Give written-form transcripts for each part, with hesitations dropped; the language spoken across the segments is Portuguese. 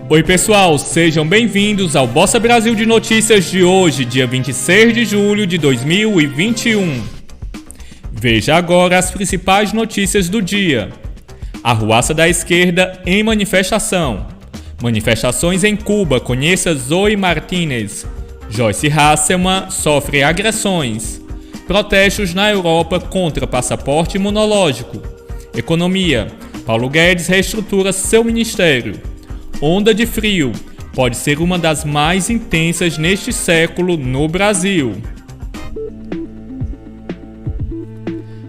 Oi pessoal, sejam bem-vindos ao Bossa Brasil de Notícias de hoje, dia 26 de julho de 2021. Veja agora as principais notícias do dia. Arruaça da esquerda em manifestação. Manifestações em Cuba, conheça Zoe Martínez. Joyce Hasselman sofre agressões. Protestos na Europa contra passaporte imunológico. Economia. Paulo Guedes reestrutura seu ministério. Onda de frio. Pode ser uma das mais intensas neste século no Brasil.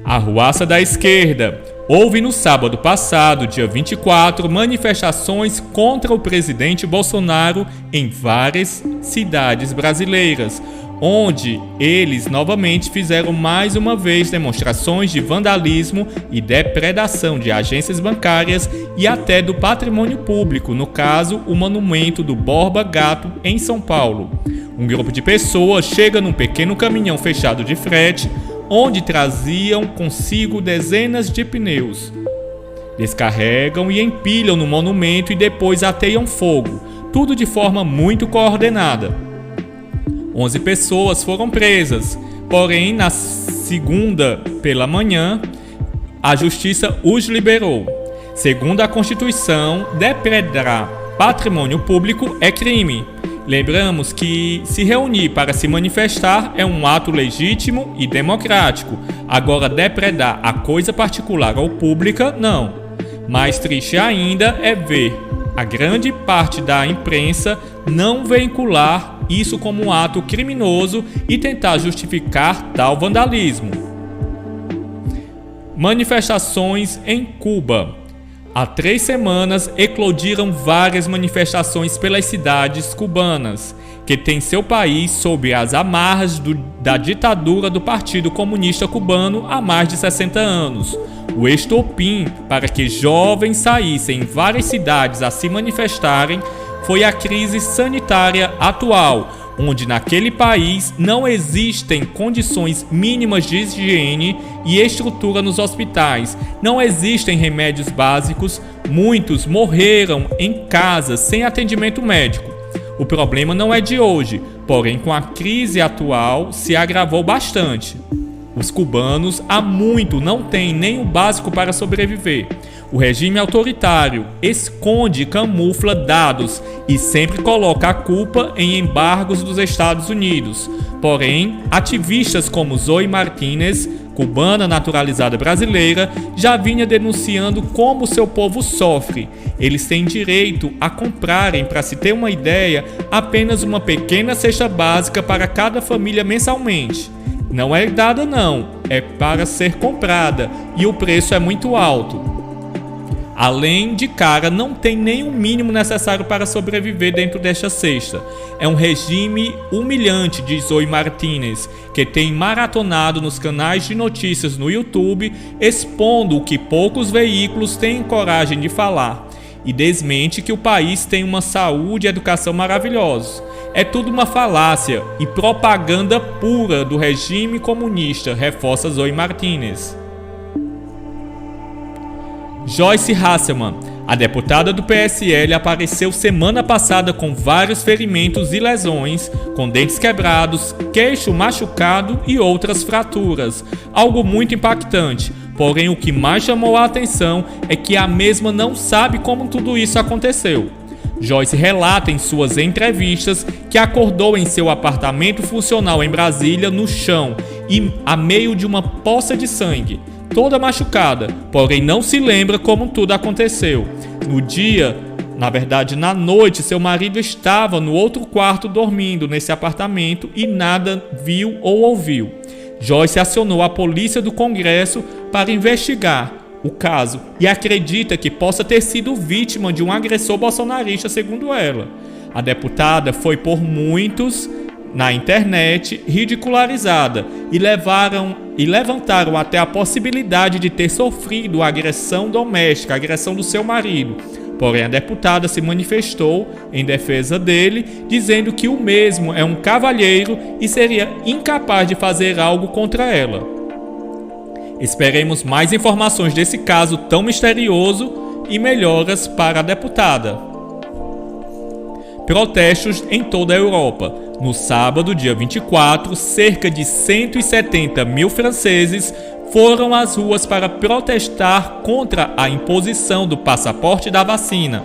Arruaça da esquerda. Houve no sábado passado, dia 24, manifestações contra o presidente Bolsonaro em várias cidades brasileiras, onde eles novamente fizeram mais uma vez demonstrações de vandalismo e depredação de agências bancárias e até do patrimônio público, no caso, o monumento do Borba Gato em São Paulo. Um grupo de pessoas chega num pequeno caminhão fechado de frete, onde traziam consigo dezenas de pneus. Descarregam e empilham no monumento e depois ateiam fogo, tudo de forma muito coordenada. 11 pessoas foram presas, porém, na segunda pela manhã, a justiça os liberou. Segundo a Constituição, depredar patrimônio público é crime. Lembramos que se reunir para se manifestar é um ato legítimo e democrático. Agora, depredar a coisa particular ou pública, não. Mais triste ainda é ver a grande parte da imprensa não veicular isso como um ato criminoso e tentar justificar tal vandalismo. Manifestações em Cuba. Há 3 semanas eclodiram várias manifestações pelas cidades cubanas, que têm seu país sob as amarras da ditadura do Partido Comunista Cubano há mais de 60 anos. O estopim para que jovens saíssem em várias cidades a se manifestarem foi a crise sanitária atual, onde naquele país não existem condições mínimas de higiene e estrutura nos hospitais, não existem remédios básicos, muitos morreram em casa sem atendimento médico. O problema não é de hoje, porém com a crise atual se agravou bastante. Os cubanos há muito não têm nem o básico para sobreviver. O regime autoritário esconde e camufla dados e sempre coloca a culpa em embargos dos Estados Unidos. Porém, ativistas como Zoe Martínez, cubana naturalizada brasileira, já vinha denunciando como seu povo sofre. Eles têm direito a comprarem, para se ter uma ideia, apenas uma pequena cesta básica para cada família mensalmente. Não é dada não, é para ser comprada e o preço é muito alto. Além de cara, não tem nem o mínimo necessário para sobreviver dentro desta cesta. É um regime humilhante, diz Zoe Martínez, que tem maratonado nos canais de notícias no YouTube, expondo o que poucos veículos têm coragem de falar, e desmente que o país tem uma saúde e educação maravilhosos. É tudo uma falácia e propaganda pura do regime comunista, reforça Zoe Martínez. Joyce Hasselman, a deputada do PSL, apareceu semana passada com vários ferimentos e lesões, com dentes quebrados, queixo machucado e outras fraturas. Algo muito impactante, porém o que mais chamou a atenção é que a mesma não sabe como tudo isso aconteceu. Joyce relata em suas entrevistas que acordou em seu apartamento funcional em Brasília no chão e a meio de uma poça de sangue, toda machucada, porém não se lembra como tudo aconteceu. No dia, na noite, seu marido estava no outro quarto dormindo nesse apartamento e nada viu ou ouviu. Joyce acionou a polícia do Congresso para investigar o caso e acredita que possa ter sido vítima de um agressor bolsonarista, segundo ela. A deputada foi por muitos na internet ridicularizada e levantaram até a possibilidade de ter sofrido agressão doméstica, agressão do seu marido. Porém, a deputada se manifestou em defesa dele, dizendo que o mesmo é um cavalheiro e seria incapaz de fazer algo contra ela. Esperemos mais informações desse caso tão misterioso e melhoras para a deputada. protestos em toda a Europa. No sábado, dia 24, cerca de 170 mil franceses foram às ruas para protestar contra a imposição do passaporte da vacina.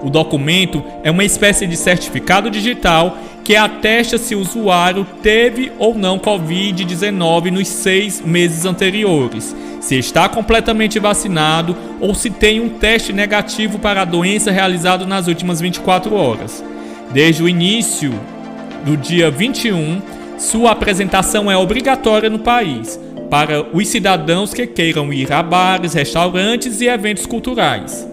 O documento é uma espécie de certificado digital que atesta se o usuário teve ou não Covid-19 nos 6 meses anteriores, se está completamente vacinado ou se tem um teste negativo para a doença realizado nas últimas 24 horas. Desde o início do dia 21, sua apresentação é obrigatória no país, para os cidadãos que queiram ir a bares, restaurantes e eventos culturais.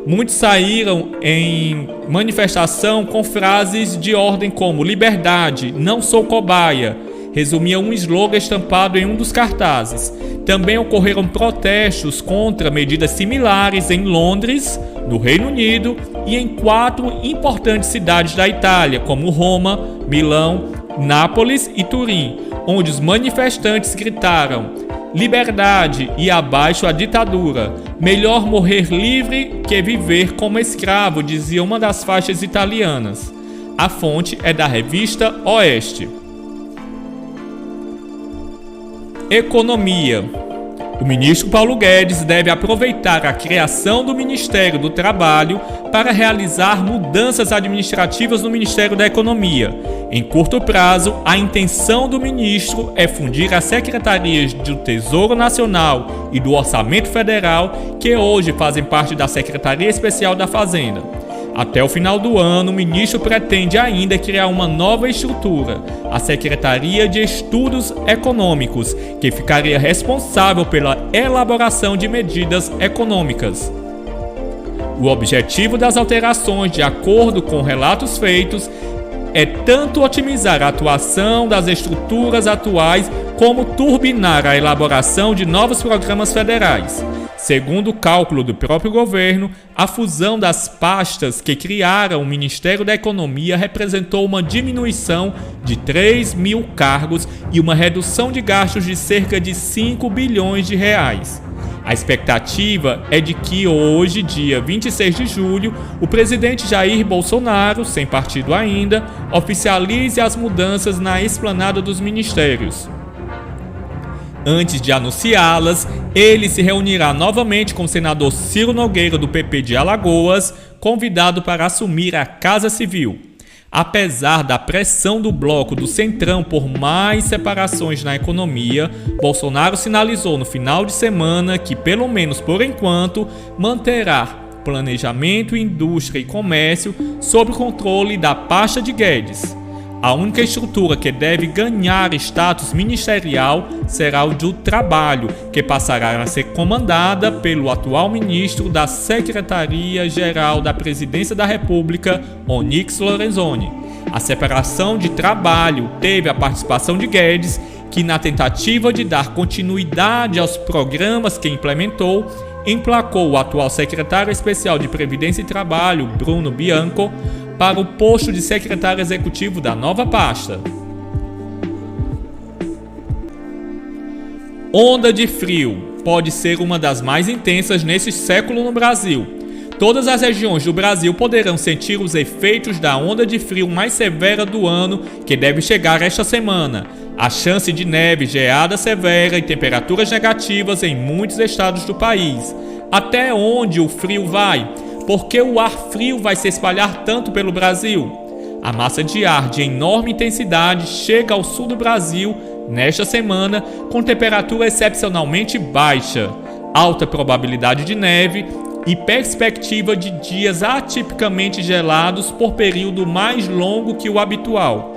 Muitos saíram em manifestação com frases de ordem como "Liberdade, não sou cobaia", resumia um slogan estampado em um dos cartazes. Também ocorreram protestos contra medidas similares em Londres, no Reino Unido, e em 4 importantes cidades da Itália, como Roma, Milão, Nápoles e Turim, onde os manifestantes gritaram "Liberdade e abaixo a ditadura. Melhor morrer livre que viver como escravo", dizia uma das faixas italianas. A fonte é da revista Oeste. Economia. O ministro Paulo Guedes deve aproveitar a criação do Ministério do Trabalho para realizar mudanças administrativas no Ministério da Economia. Em curto prazo, a intenção do ministro é fundir as secretarias do Tesouro Nacional e do Orçamento Federal, que hoje fazem parte da Secretaria Especial da Fazenda. Até o final do ano, o ministro pretende ainda criar uma nova estrutura, a Secretaria de Estudos Econômicos, que ficaria responsável pela elaboração de medidas econômicas. O objetivo das alterações, de acordo com relatos feitos, é tanto otimizar a atuação das estruturas atuais como turbinar a elaboração de novos programas federais. Segundo o cálculo do próprio governo, a fusão das pastas que criaram o Ministério da Economia representou uma diminuição de 3 mil cargos e uma redução de gastos de cerca de 5 bilhões de reais. A expectativa é de que hoje, dia 26 de julho, o presidente Jair Bolsonaro, sem partido ainda, oficialize as mudanças na esplanada dos ministérios. Antes de anunciá-las, ele se reunirá novamente com o senador Ciro Nogueira, do PP de Alagoas, convidado para assumir a Casa Civil. Apesar da pressão do bloco do Centrão por mais separações na economia, Bolsonaro sinalizou no final de semana que, pelo menos por enquanto, manterá planejamento, indústria e comércio sob o controle da pasta de Guedes. A única estrutura que deve ganhar status ministerial será o do Trabalho, que passará a ser comandada pelo atual ministro da Secretaria-Geral da Presidência da República, Onyx Lorenzoni. A separação de Trabalho teve a participação de Guedes, que, na tentativa de dar continuidade aos programas que implementou, emplacou o atual secretário especial de Previdência e Trabalho, Bruno Bianco, para o posto de secretário executivo da nova pasta. Onda de frio pode ser uma das mais intensas nesse século no Brasil. Todas as regiões do Brasil poderão sentir os efeitos da onda de frio mais severa do ano, que deve chegar esta semana. A chance de neve, geada severa e temperaturas negativas em muitos estados do país. Até onde o frio vai? Por que o ar frio vai se espalhar tanto pelo Brasil? A massa de ar de enorme intensidade chega ao sul do Brasil nesta semana com temperatura excepcionalmente baixa, alta probabilidade de neve e perspectiva de dias atipicamente gelados por período mais longo que o habitual.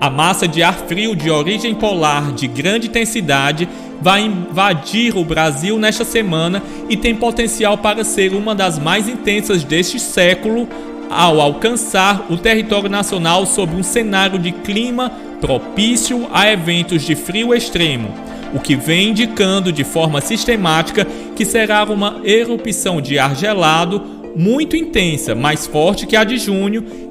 A massa de ar frio de origem polar de grande intensidade vai invadir o Brasil nesta semana e tem potencial para ser uma das mais intensas deste século ao alcançar o território nacional sob um cenário de clima propício a eventos de frio extremo, o que vem indicando de forma sistemática que será uma erupção de ar gelado muito intensa, mais forte que a de junho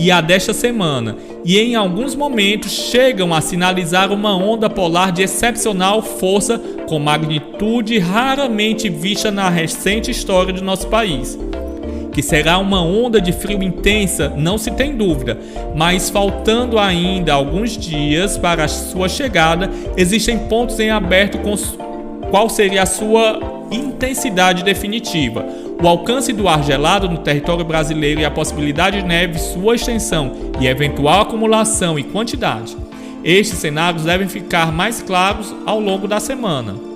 e a desta semana, e em alguns momentos chegam a sinalizar uma onda polar de excepcional força com magnitude raramente vista na recente história do nosso país, que que será uma onda de frio intensa, não se tem dúvida, mas faltando ainda alguns dias para a sua chegada, existem pontos em aberto com qual seria a sua intensidade definitiva. O alcance do ar gelado no território brasileiro e a possibilidade de neve, sua extensão e eventual acumulação e quantidade. Estes cenários devem ficar mais claros ao longo da semana.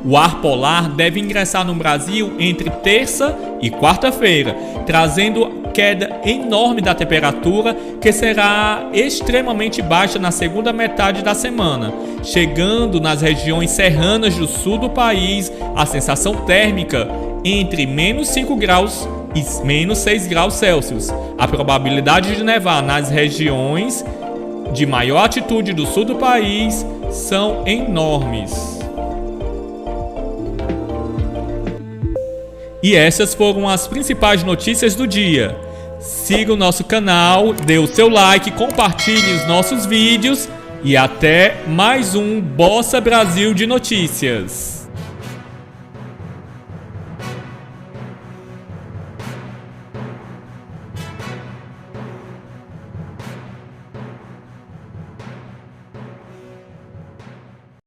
O ar polar deve ingressar no Brasil entre terça e quarta-feira, trazendo queda enorme da temperatura, que será extremamente baixa na segunda metade da semana, chegando nas regiões serranas do sul do país a sensação térmica entre menos 5 graus e menos 6 graus Celsius. A probabilidade de nevar nas regiões de maior altitude do sul do país são enormes. E essas foram as principais notícias do dia. Siga o nosso canal, dê o seu like, compartilhe os nossos vídeos e até mais um Bossa Brasil de Notícias.